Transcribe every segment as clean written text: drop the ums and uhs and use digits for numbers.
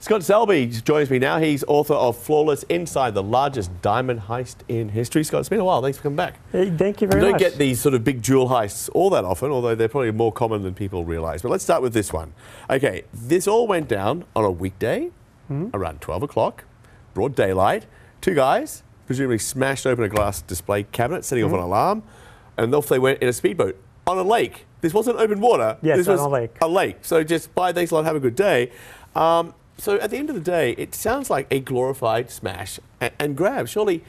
Scott Selby joins me now. He's author of Flawless Inside the largest diamond heist in history. Scott, it's been a while. Thanks for coming back. Hey, thank you very much. You don't get these sort of big jewel heists all that often, although they're probably more common than people realise. But let's start with this one. Okay, this all went down on a weekday around 12 o'clock, broad daylight. Two guys presumably smashed open a glass display cabinet, setting off an alarm, and off they went in a speedboat on a lake. This wasn't open water. Yes, this was on a lake. A lake. So just bye, thanks a lot, have a good day. So at the end of the day, it sounds like a glorified smash and grab. Surely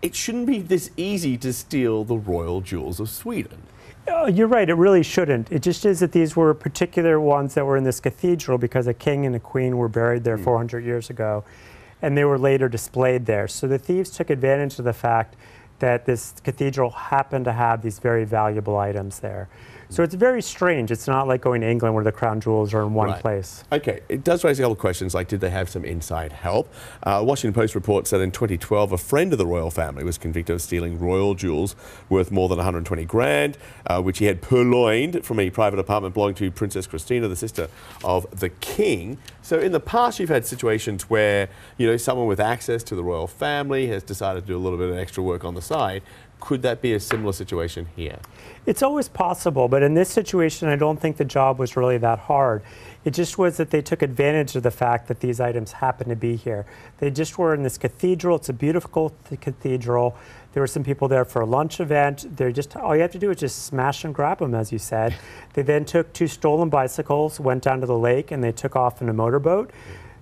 it shouldn't be this easy to steal the royal jewels of Sweden. You're right, it really shouldn't. It just is that these were particular ones that were in this cathedral because a king and a queen were buried there 400 years ago, and they were later displayed there. So the thieves took advantage of the fact that this cathedral happened to have these very valuable items there. So it's very strange. It's not like going to England where the crown jewels are in one place. Okay, it does raise a couple of questions, like did they have some inside help? Washington Post reports that in 2012, a friend of the royal family was convicted of stealing royal jewels worth more than 120 grand, which he had purloined from a private apartment belonging to Princess Christina, the sister of the king. So in the past, you've had situations where, you know, someone with access to the royal family has decided to do a little bit of extra work on the side. Could that be a similar situation here? It's always possible, but in this situation, I don't think the job was really that hard. It just was that they took advantage of the fact that these items happened to be here. They just were in this cathedral. It's a beautiful cathedral. There were some people there for a lunch event. They're just, all you have to do is just smash and grab them, as you said. They then took two stolen bicycles, went down to the lake, and they took off in a motorboat.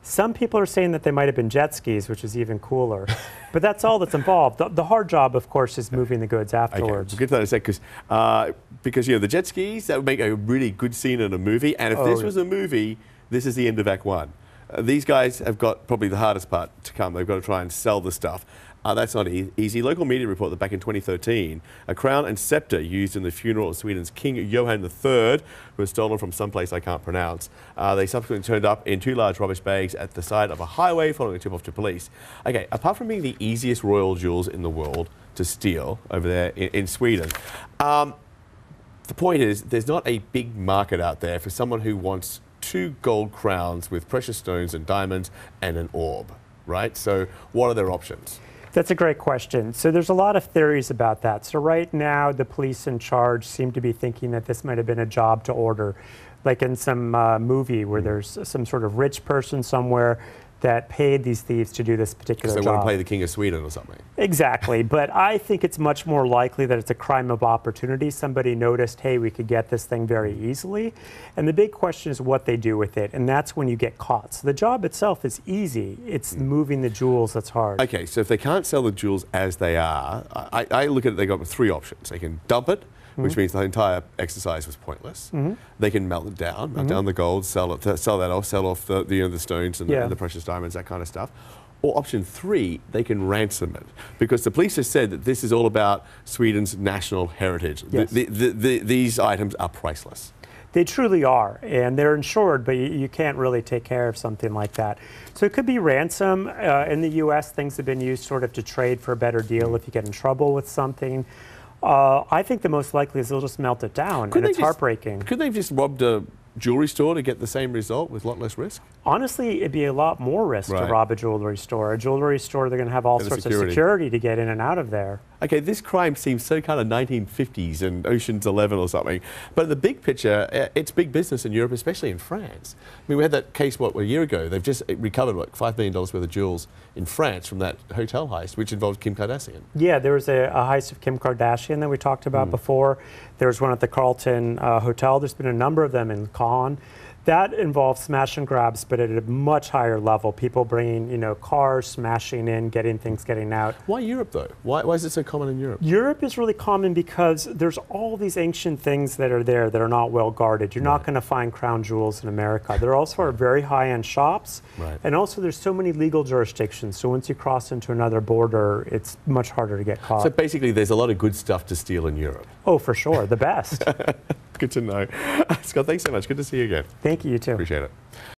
Some people are saying that they might have been jet skis, which is even cooler. But that's all that's involved. The hard job, of course, is moving the goods afterwards. Okay, we'll get to that in a sec, because you know, the jet skis, that would make a really good scene in a movie. And if this was a movie, this is the end of Act 1. These guys have got probably the hardest part to come. They've got to try and sell the stuff. That's not easy. Local media report that back in 2013, a crown and scepter used in the funeral of Sweden's King Johan III was stolen from someplace I can't pronounce. They subsequently turned up in two large rubbish bags at the side of a highway following a tip-off to police. Okay, apart from being the easiest royal jewels in the world to steal over there in Sweden, the point is there's not a big market out there for someone who wants two gold crowns with precious stones and diamonds and an orb, right? So what are their options? That's a great question. So there's a lot of theories about that. So right now, the police in charge seem to be thinking that this might have been a job to order, like in some movie where there's some sort of rich person somewhere that paid these thieves to do this particular job. Because they want to play the King of Sweden or something. Exactly, but I think it's much more likely that it's a crime of opportunity. Somebody noticed, hey, we could get this thing very easily. And the big question is what they do with it, and that's when you get caught. So the job itself is easy. It's moving the jewels that's hard. Okay, so if they can't sell the jewels as they are, I look at it, they've got three options. They can dump it, which means the entire exercise was pointless. They can melt it down, melt down the gold, sell off the stones and the precious diamonds, that kind of stuff. Or option three, they can ransom it, because the police have said that this is all about Sweden's national heritage. Yes. These items are priceless. They truly are, and they're insured, but you can't really take care of something like that. So it could be ransom. In the U.S., things have been used sort of to trade for a better deal if you get in trouble with something. I think the most likely is they'll just melt it down, and it's heartbreaking. Could they have just robbed a jewelry store to get the same result with a lot less risk? Honestly, it'd be a lot more risk to rob a jewelry store. A jewelry store, they're going to have all sorts of security to get in and out of there. Okay, this crime seems so kind of 1950s and Ocean's 11 or something. But in the big picture, it's big business in Europe, especially in France. I mean, we had that case, a year ago? They've just recovered, $5 million worth of jewels in France from that hotel heist, which involved Kim Kardashian. Yeah, there was a heist of Kim Kardashian that we talked about before. There was one at the Carlton Hotel. There's been a number of them in Cannes. That involves smash and grabs, but at a much higher level. People bringing, cars, smashing in, getting things, getting out. Why Europe, though? Why is it so common in Europe? Europe is really common because there's all these ancient things that are there that are not well guarded. You're not going to find crown jewels in America. There also are very high-end shops, and also there's so many legal jurisdictions. So once you cross into another border, it's much harder to get caught. So basically, there's a lot of good stuff to steal in Europe. Oh, for sure, the best. Good to know. Scott, thanks so much. Good to see you again. Thank you, you too. Appreciate it.